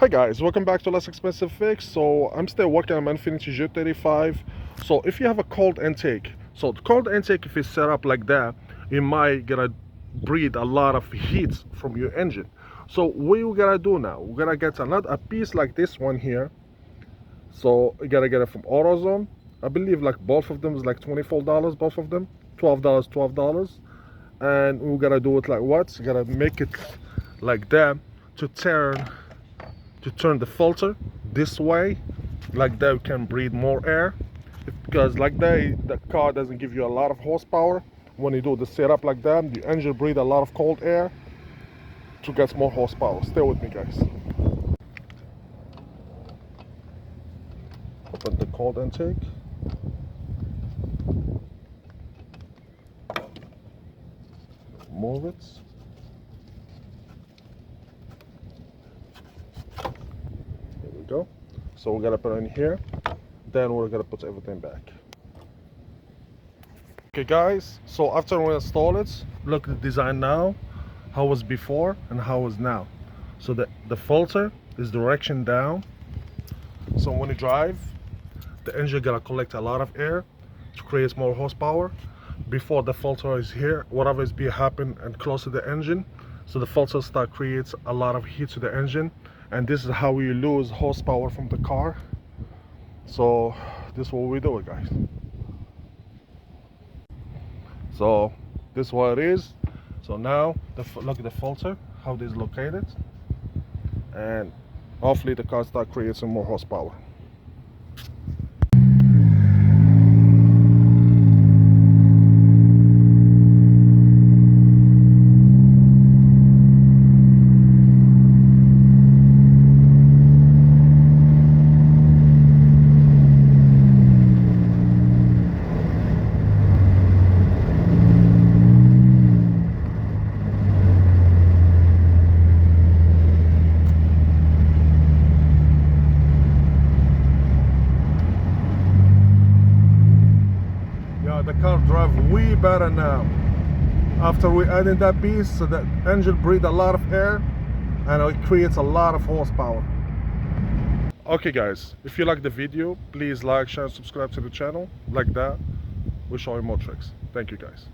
Hi guys, welcome back to Less Expensive Fix. So I'm still working on my Infiniti G35. So if you have a cold intake, so the cold intake, if it's set up like that, it might gonna breathe a lot of heat from your engine. So what you gotta do now, we're gonna get a piece like this one here. So you gotta get it from AutoZone. I believe like both of them is like $24, both of them, $12. And we're gonna do it like what? You gotta make it like that to turn the filter this way, like that you can breathe more air, because like that the car doesn't give you a lot of horsepower. When you do the setup like that, the engine breathe a lot of cold air to get more horsepower. Stay with me guys. Open the cold intake. Move it. Here we go. So we're gonna put it in here, then we're gonna put everything back. Okay guys, so after we install it, look at the design now, how it was before and how it is now. So the filter is direction down, so when you drive, the engine gonna collect a lot of air to create more horsepower. Before the filter is here, whatever is be happen and close to the engine, so the filter start creates a lot of heat to the engine, and this is how we lose horsepower from the car. So this is what we do it guys. So this is what it is. So now look at the filter, how it is located, and hopefully the car start creating some more horsepower. The car drive way better now. After we added that piece, so the engine breathes a lot of air and it creates a lot of horsepower. Okay guys, if you like the video, please like, share, subscribe to the channel. Like that, we'll show you more tricks. Thank you guys.